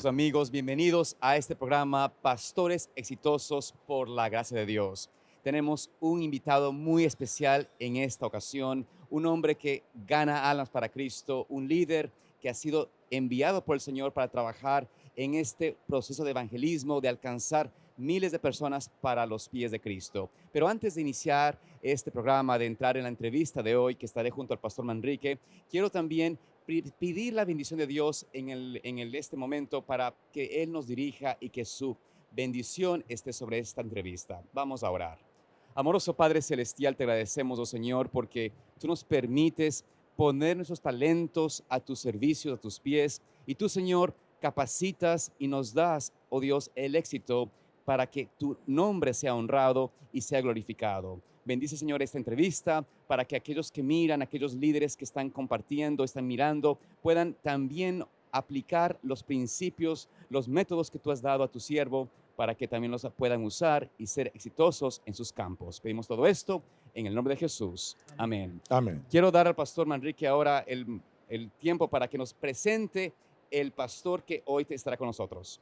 queridos amigos, bienvenidos a este programa Pastores Exitosos por la Gracia de Dios. Tenemos un invitado muy especial en esta ocasión, un hombre que gana almas para Cristo, un líder que ha sido enviado por el Señor para trabajar en este proceso de evangelismo, de alcanzar miles de personas para los pies de Cristo. Pero antes de iniciar este programa, de entrar en la entrevista de hoy, que estaré junto al pastor Manrique, quiero también pedir la bendición de Dios este momento para que Él nos dirija y que su bendición esté sobre esta entrevista. Vamos a orar. Amoroso Padre Celestial, te agradecemos, oh Señor, porque tú nos permites poner nuestros talentos a tu servicio, a tus pies, y tú, Señor, capacitas y nos das, oh Dios, el éxito para que tu nombre sea honrado y sea glorificado. Bendice, Señor, esta entrevista para que aquellos que miran, aquellos líderes que están compartiendo, están mirando, puedan también aplicar los principios, los métodos que tú has dado a tu siervo para que también los puedan usar y ser exitosos en sus campos. Pedimos todo esto en el nombre de Jesús. Amén. Amén. Quiero dar al pastor Manrique ahora el tiempo para que nos presente el pastor que hoy te estará con nosotros.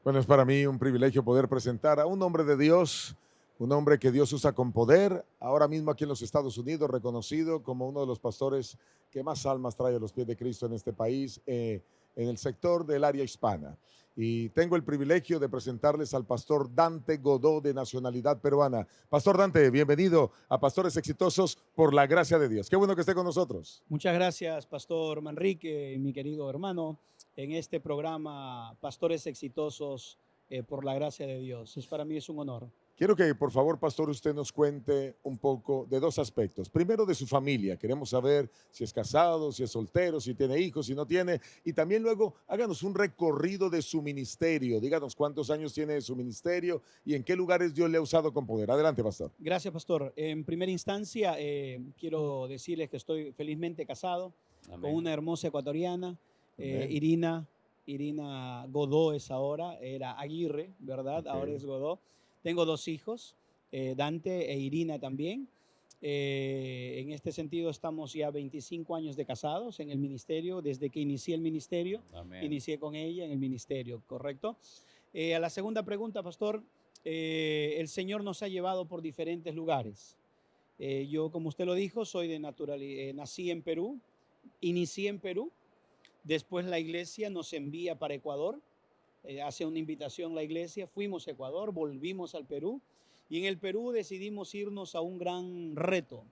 Bueno, es para mí un privilegio poder presentar a un hombre de Dios, un hombre que Dios usa con poder, ahora mismo aquí en los Estados Unidos, reconocido como uno de los pastores que más almas trae a los pies de Cristo en este país, en el sector del área hispana. Y tengo el privilegio de presentarles al pastor Dante Godó, de nacionalidad peruana. Pastor Dante, bienvenido a Pastores Exitosos por la Gracia de Dios. Qué bueno que esté con nosotros. Muchas gracias, Pastor Manrique, mi querido hermano, en este programa Pastores Exitosos por la Gracia de Dios. Para mí es un honor. Quiero que, por favor, pastor, usted nos cuente un poco de dos aspectos. Primero, de su familia. Queremos saber si es casado, si es soltero, si tiene hijos, si no tiene. Y también luego háganos un recorrido de su ministerio. Díganos cuántos años tiene su ministerio y en qué lugares Dios le ha usado con poder. Adelante, pastor. Gracias, Pastor. En primera instancia, quiero decirles que estoy felizmente casado. Amén. Con una hermosa ecuatoriana, Irina Godó es ahora, era Aguirre, ¿verdad? Okay. Ahora es Godó. Tengo dos hijos, Dante e Irina también. En este sentido estamos ya 25 años de casados en el ministerio. Desde que inicié el ministerio, Amén. Inicié con ella en el ministerio, ¿correcto? A la segunda pregunta, pastor, el Señor nos ha llevado por diferentes lugares. Yo, como usted lo dijo, soy de nací en Perú, inicié en Perú. Después la iglesia nos envía para Ecuador. Hace una invitación la iglesia, fuimos a Ecuador, volvimos al Perú y en el Perú decidimos irnos a un gran reto,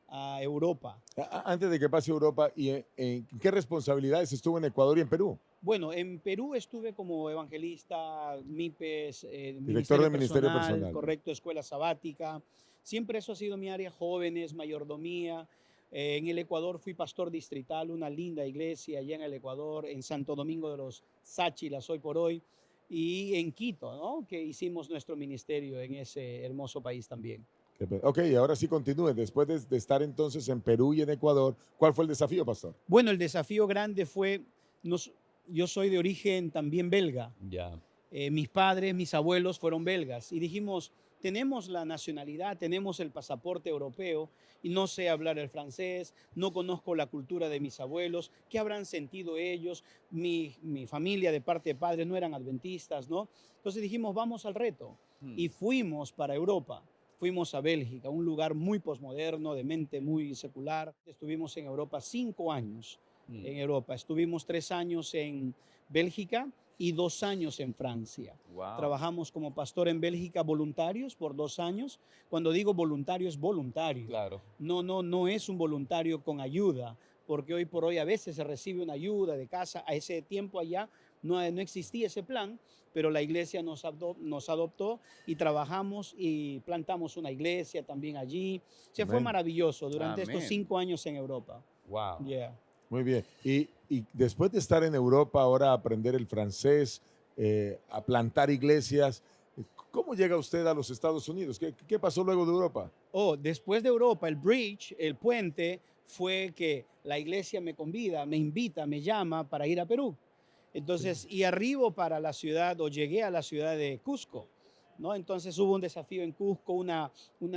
a Europa. Antes de que pase a Europa, ¿en qué responsabilidades estuvo en Ecuador y en Perú? Bueno, en Perú estuve como evangelista, MIPES, director del Ministerio Personal. Correcto, escuela sabática. Siempre eso ha sido mi área, jóvenes, mayordomía. En el Ecuador fui pastor distrital, una linda iglesia allá en el Ecuador, en Santo Domingo de los Sáchilas, hoy por hoy, y en Quito, ¿no? Que hicimos nuestro ministerio en ese hermoso país también. Ok, ahora sí continúe. Después de estar entonces en Perú y en Ecuador, ¿cuál fue el desafío, pastor? Bueno, el desafío grande fue, yo soy de origen también belga. Ya. Mis padres, mis abuelos fueron belgas y dijimos, tenemos la nacionalidad, tenemos el pasaporte europeo y no sé hablar el francés, no conozco la cultura de mis abuelos, ¿qué habrán sentido ellos? Mi familia de parte de padres no eran adventistas, ¿no? Entonces dijimos, vamos al reto y fuimos para Europa. Fuimos a Bélgica, un lugar muy posmoderno, de mente muy secular. Estuvimos en Europa 5 años. En Europa. Estuvimos 3 años en Bélgica y 2 años en Francia. Wow. Trabajamos como pastor en Bélgica voluntarios por 2 años. Cuando digo voluntario, es voluntario. Claro. No es un voluntario con ayuda, porque hoy por hoy a veces se recibe una ayuda de casa. A ese tiempo allá no existía ese plan, pero la iglesia nos adoptó y trabajamos y plantamos una iglesia también allí. Fue maravilloso durante estos 5 años en Europa. Wow. Yeah. Muy bien. Y después de estar en Europa, ahora aprender el francés, a plantar iglesias, ¿cómo llega usted a los Estados Unidos? ¿Qué pasó luego de Europa? Después de Europa, el bridge, el puente, fue que la iglesia me convida, me invita, me llama para ir a Perú. Entonces, sí. Y arribo para la ciudad, o llegué a la ciudad de Cusco, ¿no? Entonces hubo un desafío en Cusco, una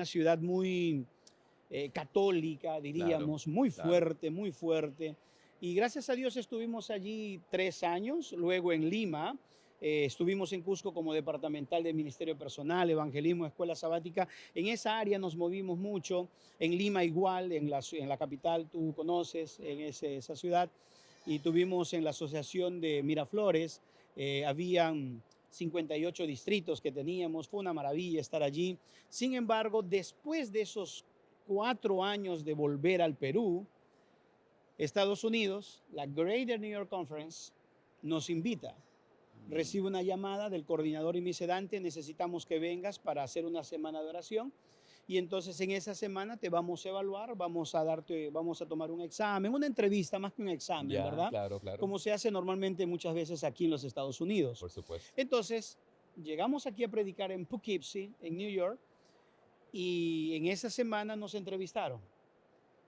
ciudad muy católica, diríamos, claro, muy fuerte, muy fuerte. Y gracias a Dios estuvimos allí 3 años, luego en Lima. Estuvimos en Cusco como departamental de Ministerio Personal, Evangelismo, Escuela Sabática. En esa área nos movimos mucho. En Lima igual, en la capital, tú conoces, en esa ciudad. Y tuvimos en la asociación de Miraflores, habían 58 distritos que teníamos. Fue una maravilla estar allí. Sin embargo, después de esos 4 años de volver al Perú, Estados Unidos, la Greater New York Conference, nos invita. Recibo una llamada del coordinador y me dice, Dante, necesitamos que vengas para hacer una semana de oración. Y entonces en esa semana te vamos a evaluar, vamos a tomar un examen, una entrevista más que un examen, Ya, ¿verdad? claro, claro. Como se hace normalmente muchas veces aquí en los Estados Unidos. Por supuesto. Entonces, llegamos aquí a predicar en Poughkeepsie, en New York, y en esa semana nos entrevistaron.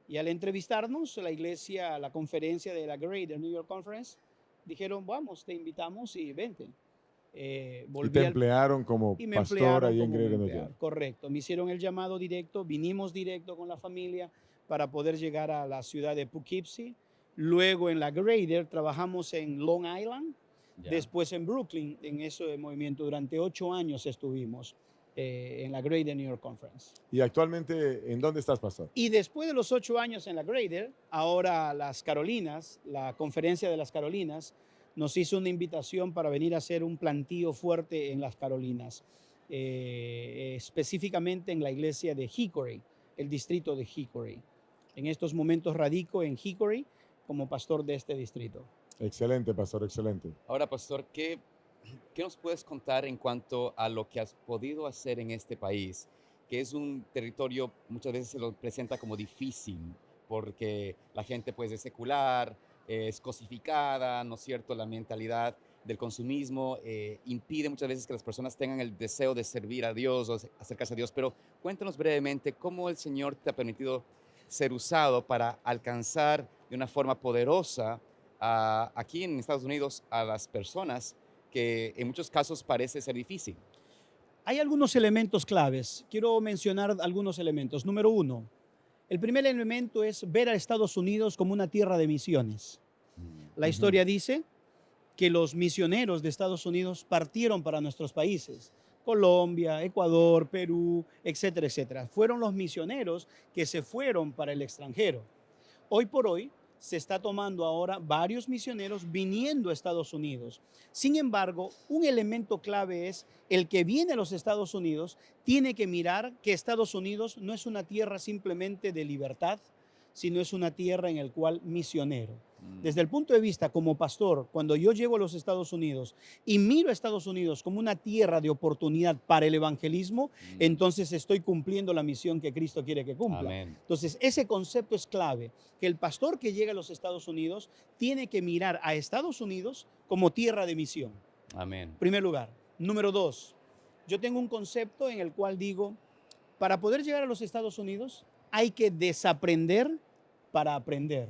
Y al entrevistarnos, la iglesia, la conferencia de la Greater New York Conference, dijeron, vamos, te invitamos y vente. Y te emplearon como y me pastor emplearon ahí en como Greater un New empleado. York. Correcto, me hicieron el llamado directo, vinimos directo con la familia para poder llegar a la ciudad de Poughkeepsie. Luego en la Greater trabajamos en Long Island, Ya. después en Brooklyn, en ese movimiento. Durante 8 años estuvimos en la Greater New York Conference. ¿Y actualmente en dónde estás, pastor? Y después de los 8 años en la Greater, ahora las Carolinas, la conferencia de las Carolinas, nos hizo una invitación para venir a hacer un plantío fuerte en las Carolinas, específicamente en la iglesia de Hickory, el distrito de Hickory. En estos momentos radico en Hickory como pastor de este distrito. Excelente, pastor, excelente. Ahora, pastor, ¿qué nos puedes contar en cuanto a lo que has podido hacer en este país? Que es un territorio, muchas veces se lo presenta como difícil, porque la gente pues es secular, es cosificada, ¿no es cierto? La mentalidad del consumismo impide muchas veces que las personas tengan el deseo de servir a Dios o acercarse a Dios. Pero cuéntanos brevemente cómo el Señor te ha permitido ser usado para alcanzar de una forma poderosa aquí en Estados Unidos a las personas que en muchos casos parece ser difícil. Hay algunos elementos claves. Quiero mencionar algunos elementos. Número 1, el primer elemento es ver a Estados Unidos como una tierra de misiones. La historia dice que los misioneros de Estados Unidos partieron para nuestros países. Colombia, Ecuador, Perú, etcétera, etcétera. Fueron los misioneros que se fueron para el extranjero. Hoy por hoy se está tomando ahora varios misioneros viniendo a Estados Unidos. Sin embargo, un elemento clave es el que viene a los Estados Unidos tiene que mirar que Estados Unidos no es una tierra simplemente de libertad, sino es una tierra en la cual misionero. Desde el punto de vista como pastor, cuando yo llego a los Estados Unidos y miro a Estados Unidos como una tierra de oportunidad para el evangelismo, entonces estoy cumpliendo la misión que Cristo quiere que cumpla. Amén. Entonces, ese concepto es clave, que el pastor que llega a los Estados Unidos tiene que mirar a Estados Unidos como tierra de misión. Amén. Primer lugar. Número 2, yo tengo un concepto en el cual digo, para poder llegar a los Estados Unidos hay que desaprender para aprender.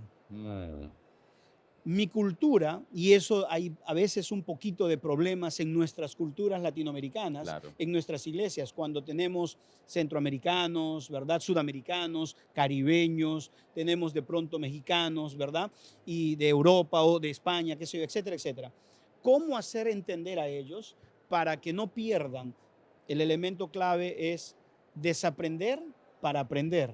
Mi cultura, y eso hay a veces un poquito de problemas en nuestras culturas latinoamericanas, Claro. en nuestras iglesias, cuando tenemos centroamericanos, ¿verdad? Sudamericanos, caribeños, tenemos de pronto mexicanos, ¿verdad? Y de Europa o de España, qué sé yo, etcétera, etcétera. ¿Cómo hacer entender a ellos para que no pierdan? El elemento clave es desaprender para aprender.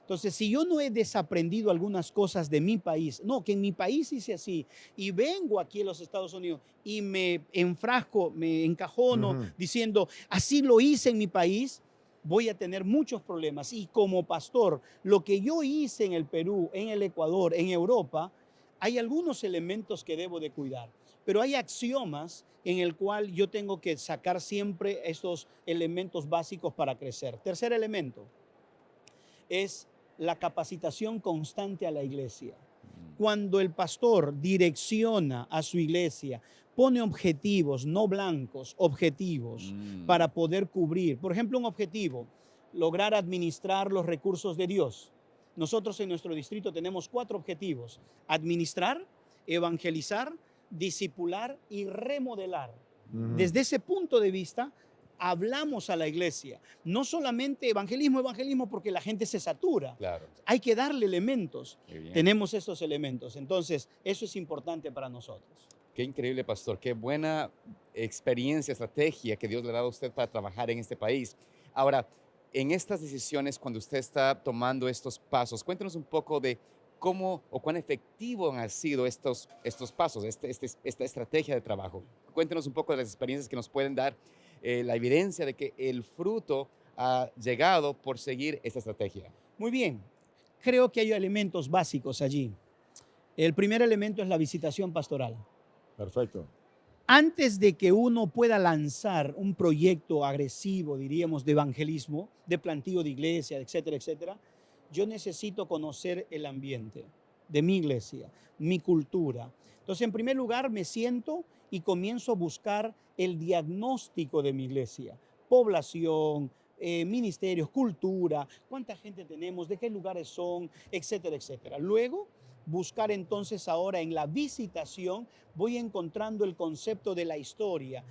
Entonces, si yo no he desaprendido algunas cosas de mi país, no, que en mi país hice así, y vengo aquí a los Estados Unidos y me enfrasco, me encajono diciendo, así lo hice en mi país, voy a tener muchos problemas. Y como pastor, lo que yo hice en el Perú, en el Ecuador, en Europa, hay algunos elementos que debo de cuidar, pero hay axiomas en el cual yo tengo que sacar siempre estos elementos básicos para crecer. Tercer elemento es la capacitación constante a la iglesia. Cuando el pastor direcciona a su iglesia, pone objetivos, no blancos, objetivos para poder cubrir. Por ejemplo, un objetivo, lograr administrar los recursos de Dios. Nosotros en nuestro distrito tenemos 4 objetivos: administrar, evangelizar, discipular y remodelar. Desde ese punto de vista, hablamos a la iglesia. No solamente evangelismo, evangelismo, porque la gente se satura. Claro. Hay que darle elementos. Qué bien. Tenemos estos elementos. Entonces, eso es importante para nosotros. Qué increíble, pastor. Qué buena experiencia, estrategia que Dios le ha dado a usted para trabajar en este país. Ahora, en estas decisiones, cuando usted está tomando estos pasos, cuéntanos un poco de cómo o cuán efectivos han sido estos pasos, esta estrategia de trabajo. Cuéntanos un poco de las experiencias que nos pueden dar la evidencia de que el fruto ha llegado por seguir esta estrategia. Muy bien. Creo que hay elementos básicos allí. El primer elemento es la visitación pastoral. Perfecto. Antes de que uno pueda lanzar un proyecto agresivo, diríamos, de evangelismo, de plantío de iglesia, etcétera, etcétera, yo necesito conocer el ambiente de mi iglesia, mi cultura. Entonces, en primer lugar, me siento y comienzo a buscar el diagnóstico de mi iglesia, población, ministerios, cultura, cuánta gente tenemos, de qué lugares son, etcétera, etcétera. Luego, buscar entonces ahora en la visitación, voy encontrando el concepto de la historia.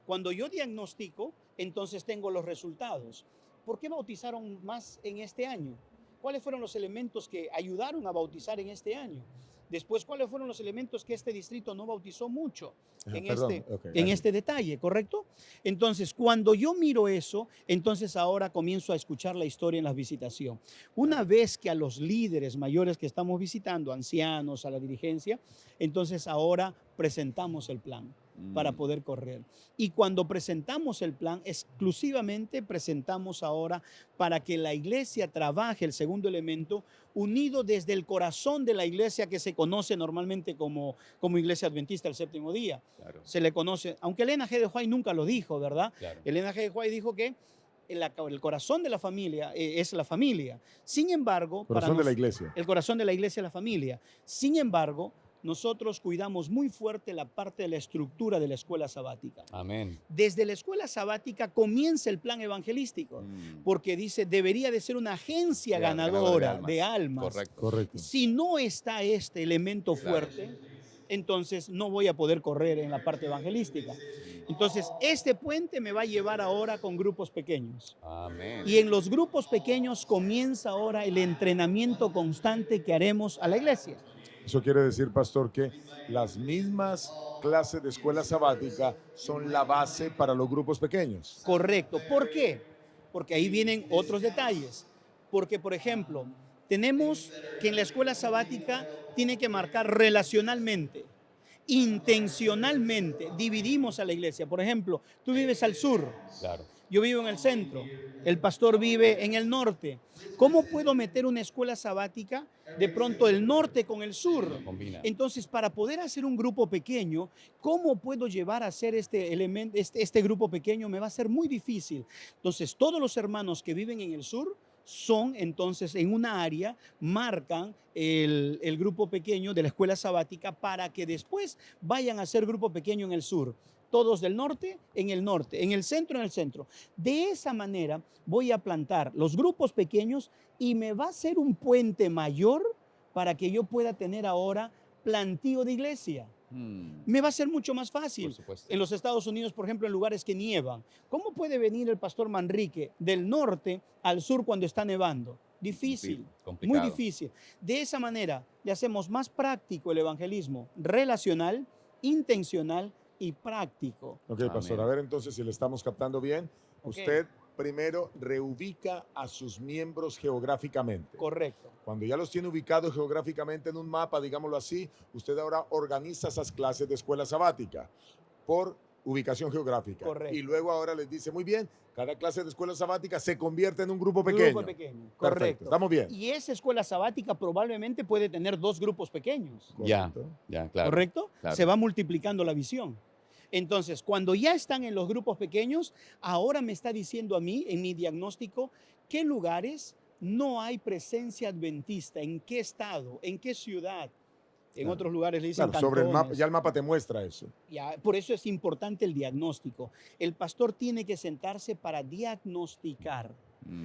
Cuando yo diagnostico, entonces tengo los resultados. ¿Por qué bautizaron más en este año? ¿Cuáles fueron los elementos que ayudaron a bautizar en este año? Después, ¿cuáles fueron los elementos que este distrito no bautizó mucho en este detalle, correcto? Entonces, cuando yo miro eso, entonces ahora comienzo a escuchar la historia en la visitación. Una vez que a los líderes mayores que estamos visitando, ancianos, a la dirigencia, entonces ahora presentamos el plan para poder correr. Y cuando presentamos el plan, exclusivamente presentamos ahora para que la iglesia trabaje el segundo elemento unido desde el corazón de la iglesia que se conoce normalmente como Iglesia Adventista del Séptimo Día. Claro. Se le conoce, aunque Elena G. de White nunca lo dijo, ¿verdad? Claro. Elena G. de White dijo que el corazón de la familia es la familia. Sin embargo, Corazón de la iglesia. el corazón de la iglesia es la familia. Sin embargo, nosotros cuidamos muy fuerte la parte de la estructura de la escuela sabática. Amén. Desde la escuela sabática comienza el plan evangelístico, porque dice, debería de ser una agencia ganadora de almas. Correcto. Si no está este elemento fuerte, entonces no voy a poder correr en la parte evangelística. Entonces, este puente me va a llevar ahora con grupos pequeños. Amén. Y en los grupos pequeños comienza ahora el entrenamiento constante que haremos a la iglesia. Eso quiere decir, pastor, que las mismas clases de escuela sabática son la base para los grupos pequeños. Correcto. ¿Por qué? Porque ahí vienen otros detalles. Porque, por ejemplo, tenemos que en la escuela sabática tiene que marcar relacionalmente, intencionalmente, dividimos a la iglesia. Por ejemplo, tú vives al sur. Claro. Yo vivo en el centro, el pastor vive en el norte. ¿Cómo puedo meter una escuela sabática de pronto el norte con el sur? Combina. Entonces, para poder hacer un grupo pequeño, ¿cómo puedo llevar a hacer este grupo pequeño? Me va a ser muy difícil. Entonces, todos los hermanos que viven en el sur son entonces en una área, marcan el grupo pequeño de la escuela sabática para que después vayan a hacer grupo pequeño en el sur. Todos del norte, en el centro, en el centro. De esa manera voy a plantar los grupos pequeños y me va a ser un puente mayor para que yo pueda tener ahora plantío de iglesia. Me va a ser mucho más fácil. Por supuesto. En los Estados Unidos, por ejemplo, en lugares que nievan. ¿Cómo puede venir el pastor Manrique del norte al sur cuando está nevando? Difícil, muy difícil. De esa manera le hacemos más práctico el evangelismo relacional, intencional y práctico. Ok, pastor, a ver entonces si le estamos captando bien. Okay. Usted primero reubica a sus miembros geográficamente. Correcto. Cuando ya los tiene ubicados geográficamente en un mapa, digámoslo así, usted ahora organiza esas clases de escuela sabática por ubicación geográfica. Correcto. Y luego ahora les dice, muy bien, cada clase de escuela sabática se convierte en un grupo pequeño. Correcto. Perfecto, estamos bien. Y esa escuela sabática probablemente puede tener 2 grupos pequeños. Ya, claro. ¿Correcto? Claro. Se va multiplicando la visión. Entonces, cuando ya están en los grupos pequeños, ahora me está diciendo a mí, en mi diagnóstico, qué lugares no hay presencia adventista, en qué estado, en qué ciudad. En otros lugares le dicen sobre el mapa, cantones. ya el mapa te muestra eso. Ya, por eso es importante el diagnóstico. El pastor tiene que sentarse para diagnosticar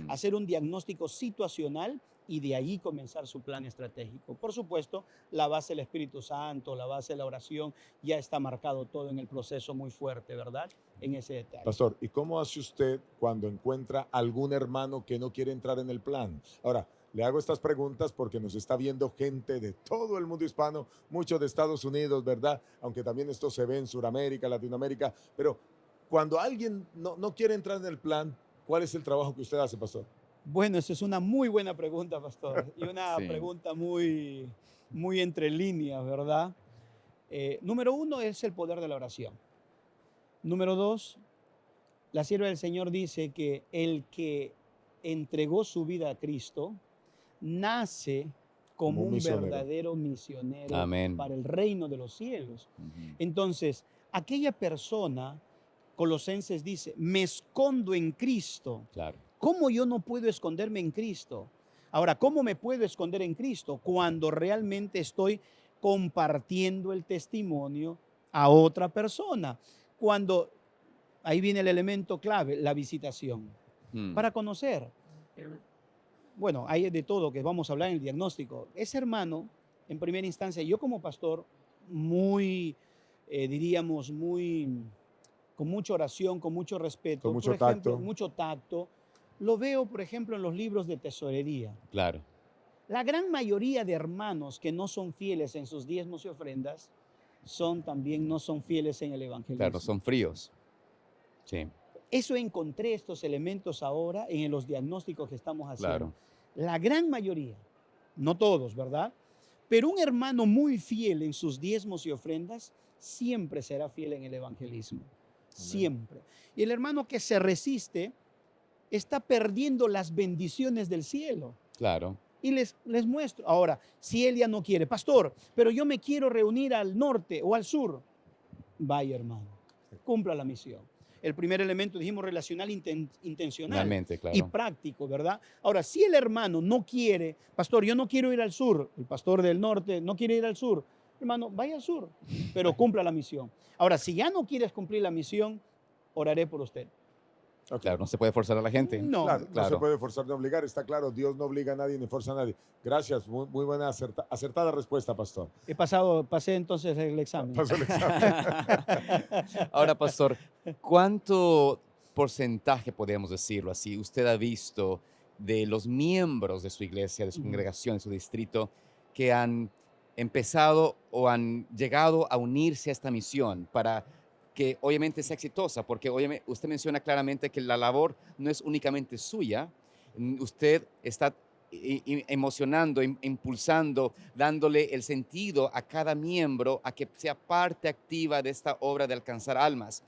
hacer un diagnóstico situacional y de ahí comenzar su plan estratégico. Por supuesto, la base del Espíritu Santo, la base de la oración, ya está marcado todo en el proceso muy fuerte, ¿verdad? En ese detalle. Pastor, ¿y cómo hace usted cuando encuentra algún hermano que no quiere entrar en el plan? Ahora, le hago estas preguntas porque nos está viendo gente de todo el mundo hispano, mucho de Estados Unidos, ¿verdad? Aunque también esto se ve en Sudamérica, Latinoamérica, pero cuando alguien no quiere entrar en el plan, ¿cuál es el trabajo que usted hace, pastor? Bueno, esa es una muy buena pregunta, pastor, y una Sí. pregunta muy, muy entre líneas, ¿verdad? Número uno es el poder de la oración. Número dos, la sierva del Señor dice que el que entregó su vida a Cristo nace como Como un un misionero. verdadero misionero Amén. para el reino de los cielos. Ujú. Entonces, aquella persona, Colosenses dice, me escondo en Cristo. Claro. ¿Cómo yo no puedo esconderme en Cristo? Ahora, ¿cómo me puedo esconder en Cristo? Cuando realmente estoy compartiendo el testimonio a otra persona. Cuando, ahí viene el elemento clave, la visitación. Mm. Para conocer. Bueno, hay de todo que vamos a hablar en el diagnóstico. Ese hermano, en primera instancia, yo como pastor, muy, diríamos, con mucha oración, con mucho respeto, Con mucho por ejemplo, tacto. mucho tacto, lo veo, por ejemplo, en los libros de tesorería. Claro. La gran mayoría de hermanos que no son fieles en sus diezmos y ofrendas también no son fieles en el evangelismo. Claro, son fríos. Sí, Eso encontré estos elementos ahora en los diagnósticos que estamos haciendo. claro. La gran mayoría, no todos, ¿verdad? Pero un hermano muy fiel en sus diezmos y ofrendas siempre será fiel en el evangelismo. Siempre. Y el hermano que se resiste está perdiendo las bendiciones del cielo. Claro. Y les muestro. Ahora, si él ya no quiere, pastor, pero yo me quiero reunir al norte o al sur, vaya hermano, cumpla la misión. El primer elemento, dijimos, relacional intencional Finalmente, y claro. práctico, ¿verdad? Ahora, si el hermano no quiere, pastor, yo no quiero ir al sur, el pastor del norte no quiere ir al sur, hermano, vaya al sur, pero cumpla la misión. Ahora, si ya no quieres cumplir la misión, oraré por usted. Ok. Claro, no se puede forzar a la gente. No. Claro, no se Claro. puede forzar ni obligar, está claro, Dios no obliga a nadie ni forza a nadie. Gracias, muy buena, acertada respuesta, pastor. Pasé entonces el examen. Pasó el examen. Ahora, pastor, ¿cuánto porcentaje, podemos decirlo así, usted ha visto de los miembros de su iglesia, de su Ujú. congregación, de su distrito, que han empezado o han llegado a unirse a esta misión para que obviamente sea exitosa? Porque obviamente usted menciona claramente que la labor no es únicamente suya, usted está emocionando, impulsando, dándole el sentido a cada miembro a que sea parte activa de esta obra de alcanzar almas.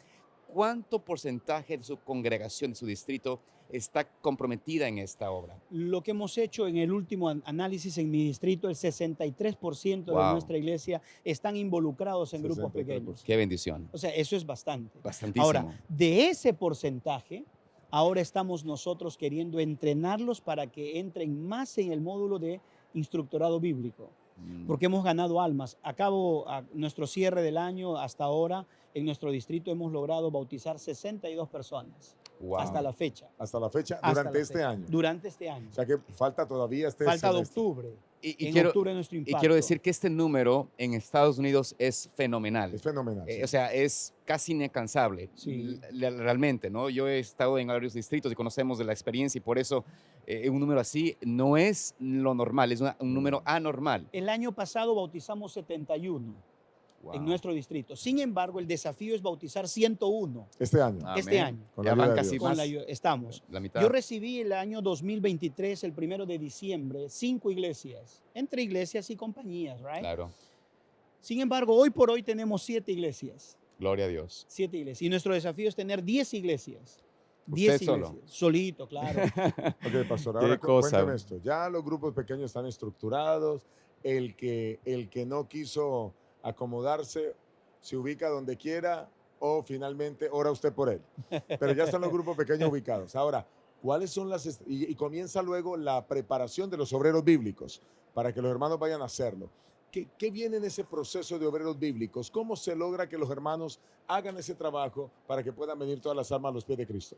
¿Cuánto porcentaje de su congregación, de su distrito, está comprometida en esta obra? Lo que hemos hecho en el último análisis en mi distrito, el 63% de Wow. nuestra iglesia están involucrados en grupos 63%. pequeños. Qué bendición. O sea, eso es bastante. Bastantísimo. Ahora, de ese porcentaje, ahora estamos nosotros queriendo entrenarlos para que entren más en el módulo de instructorado bíblico, porque hemos ganado almas. A nuestro cierre del año hasta ahora, en nuestro distrito hemos logrado bautizar 62 personas Wow. hasta la fecha. Hasta la fecha, Hasta durante la este fecha. año. Durante este año. O sea que falta todavía este Falta de semestre. octubre. Y En quiero, octubre nuestro y impacto. quiero decir que este número en Estados Unidos es fenomenal. Es fenomenal. sí. O sea, es casi inalcanzable, Sí. realmente, ¿no? Yo he estado en varios distritos y conocemos de la experiencia y por eso un número así no es lo normal, es un número anormal. El año pasado bautizamos 71 Wow. en nuestro distrito. Sin embargo, el desafío es bautizar 101 Este año. este Amén. año. Con Ya la ayuda van de casi Dios. Con más, estamos. la mitad. Yo recibí el año 2023, el 1 de diciembre, 5 iglesias, entre iglesias y compañías, ¿right? Claro, Sin embargo, hoy por hoy tenemos 7 iglesias. gloria a Dios. 7 iglesias. Y nuestro desafío es tener 10 iglesias. ¿Usted solo? Iglesias. Solito, claro. Ok, pastor, Qué ahora cosa. cuénteme esto. Ya los grupos pequeños están estructurados. El que no quiso acomodarse se ubica donde quiera o finalmente ora usted por él. Pero ya están los grupos pequeños ubicados. Ahora, ¿cuáles son y comienza luego la preparación de los obreros bíblicos para que los hermanos vayan a hacerlo? ¿Qué viene en ese proceso de obreros bíblicos? ¿Cómo se logra que los hermanos hagan ese trabajo para que puedan venir todas las almas a los pies de Cristo?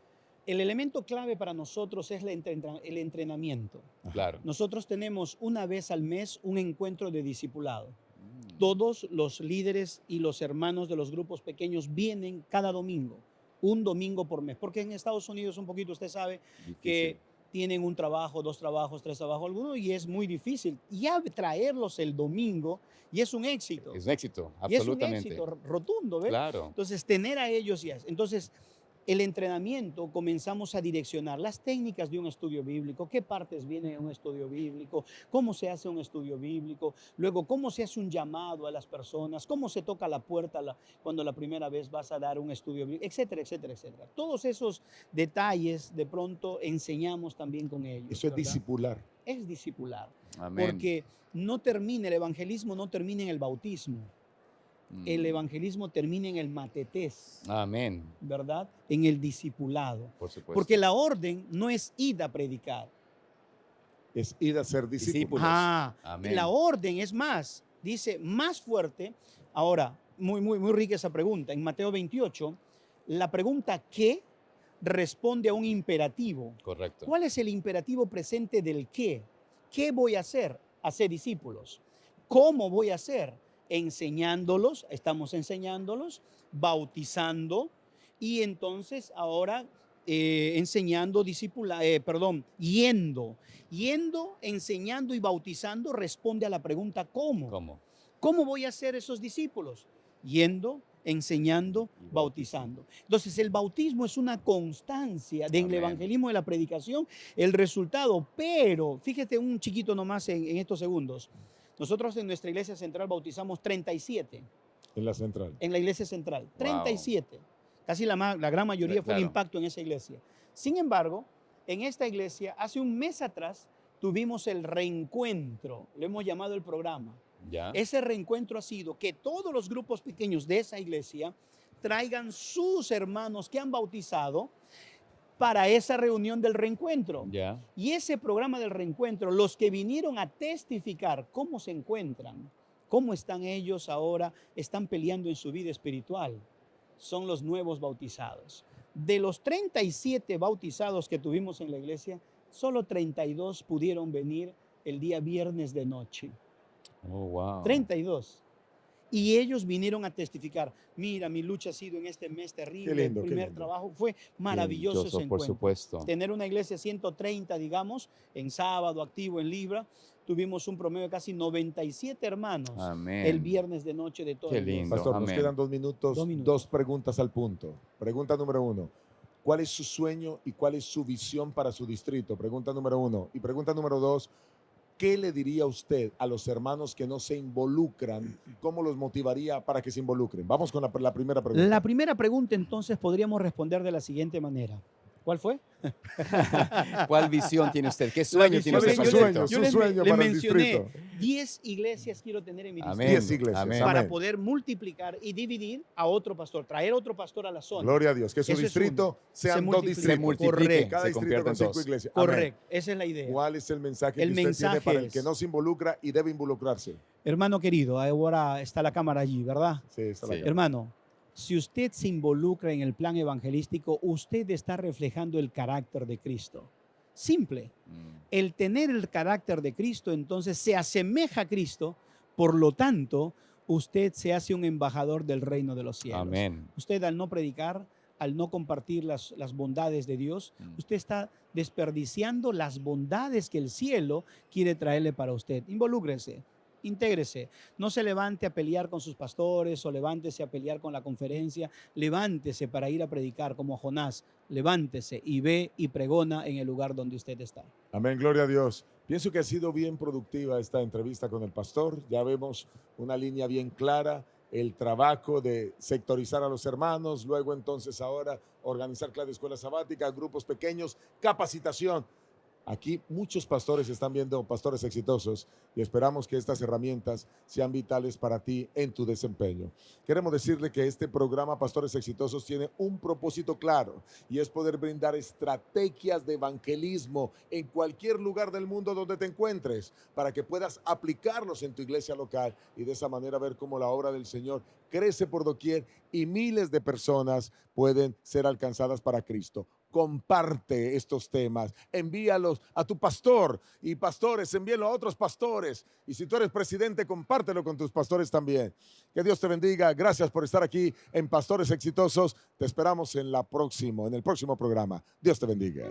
El elemento clave para nosotros es el entrenamiento. Claro. Nosotros tenemos una vez al mes un encuentro de discipulado. Mm. Todos los líderes y los hermanos de los grupos pequeños vienen cada domingo, un domingo por mes, porque en Estados Unidos un poquito usted sabe que Difícil. tienen un trabajo, 2 trabajos, 3 trabajos, algunos, y es muy difícil. Ya traerlos el domingo y es un éxito. Es un éxito, Y es un absolutamente. éxito rotundo, ¿ves? Claro. Entonces, tener a ellos ya. Entonces, el entrenamiento comenzamos a direccionar las técnicas de un estudio bíblico, qué partes vienen en un estudio bíblico, cómo se hace un estudio bíblico, luego cómo se hace un llamado a las personas, cómo se toca la puerta cuando la primera vez vas a dar un estudio bíblico, etcétera, etcétera, etcétera. Todos esos detalles de pronto enseñamos también con ellos. Eso es ¿verdad? discipular. Es discipular, Amén. porque no termina, el evangelismo no termina en el bautismo. El evangelismo termina en el matetés, Amén. ¿verdad? En el discipulado. Por supuesto. Porque la orden no es ir a predicar. Es ir a ser discípulos. Discípulos. Amén. La orden es más, dice más fuerte. Ahora, muy rica esa pregunta. En Mateo 28, la pregunta ¿qué? Responde a un imperativo. Correcto. ¿Cuál es el imperativo presente del qué? ¿Qué voy a hacer? Hacer discípulos. ¿Cómo voy a hacer? Enseñándolos, estamos enseñándolos, bautizando y entonces ahora enseñando, yendo, enseñando y bautizando responde a la pregunta ¿cómo? ¿Cómo? ¿Cómo voy a hacer esos discípulos? Yendo, enseñando, Y bautizando. Entonces el bautismo es una constancia del Amén. evangelismo, de la predicación, el resultado, pero fíjate un chiquito nomás en estos segundos. Nosotros en nuestra iglesia central bautizamos 37, En la central. en la iglesia central, Wow. 37. Casi la gran mayoría fue el Claro. impacto en esa iglesia. Sin embargo, en esta iglesia, hace un mes atrás, tuvimos el reencuentro, lo hemos llamado el programa. ¿Ya? Ese reencuentro ha sido que todos los grupos pequeños de esa iglesia traigan sus hermanos que han bautizado para esa reunión del reencuentro. ¿Ya? Y ese programa del reencuentro, los que vinieron a testificar cómo se encuentran, cómo están ellos ahora, están peleando en su vida espiritual, son los nuevos bautizados. De los 37 bautizados que tuvimos en la iglesia, solo 32 pudieron venir el día viernes de noche. Oh, wow. 32. Y ellos vinieron a testificar, mira, mi lucha ha sido en este mes terrible, Qué lindo, el qué primer lindo. trabajo, fue maravilloso ese Por encuentro. supuesto. Tener una iglesia 130, digamos, en sábado, activo en Libra, tuvimos un promedio de casi 97 hermanos Amén. el viernes de noche de todo Qué el mes. lindo. Pastor, nos Amén. quedan 2 minutos, 2 minutos. 2 preguntas al punto. Pregunta número 1. ¿Cuál es su sueño y cuál es su visión para su distrito? Pregunta número 1. Y pregunta número 2. ¿Qué le diría usted a los hermanos que no se involucran? ¿Cómo los motivaría para que se involucren? Vamos con la primera pregunta. La primera pregunta entonces podríamos responder de la siguiente manera. ¿Cuál fue? ¿Cuál visión tiene usted? ¿Qué sueño tiene visión, usted? su para el sueño, distrito? su les sueño le para el mencioné distrito. 10 iglesias quiero tener en mi distrito. Amén. 10 iglesias. Amén. Para Amén. poder multiplicar y dividir a otro pastor, traer otro pastor a la zona. Gloria a Dios. Que su Ese es distrito uno. sean Se 2 multiplica. distritos. Se multiplique, Correcto. Cada se distrito convierta con en 5 dos. iglesias. Amén. Correcto, esa es la idea. ¿Cuál es el mensaje El que usted tiene mensaje para el es- que no se involucra y debe involucrarse? Hermano querido, ahora está la cámara allí, ¿verdad? Sí, está la Sí. cara. Hermano, si usted se involucra en el plan evangelístico, usted está reflejando el carácter de Cristo. Simple. Mm. El tener el carácter de Cristo, entonces se asemeja a Cristo, por lo tanto, usted se hace un embajador del reino de los cielos. Amén. Usted al no predicar, al no compartir las bondades de Dios, Mm. usted está desperdiciando las bondades que el cielo quiere traerle para usted. Involúcrese, intégrese. No se levante a pelear con sus pastores o levántese a pelear con la conferencia. Levántese para ir a predicar como Jonás. Levántese y ve y pregona en el lugar donde usted está. Amén, gloria a Dios. Pienso que ha sido bien productiva esta entrevista con el pastor. Ya vemos una línea bien clara, el trabajo de sectorizar a los hermanos, luego entonces ahora organizar clase de escuela sabática, grupos pequeños, capacitación. Aquí muchos pastores están viendo pastores exitosos y esperamos que estas herramientas sean vitales para ti en tu desempeño. Queremos decirle que este programa Pastores Exitosos tiene un propósito claro y es poder brindar estrategias de evangelismo en cualquier lugar del mundo donde te encuentres para que puedas aplicarlos en tu iglesia local y de esa manera ver cómo la obra del Señor crece por doquier y miles de personas pueden ser alcanzadas para Cristo. comparte estos temas, envíalos a tu pastor y pastores, envíalo a otros pastores. Y si tú eres presidente, compártelo con tus pastores también. Que Dios te bendiga. Gracias por estar aquí en Pastores Exitosos. Te esperamos en el próximo programa. Dios te bendiga.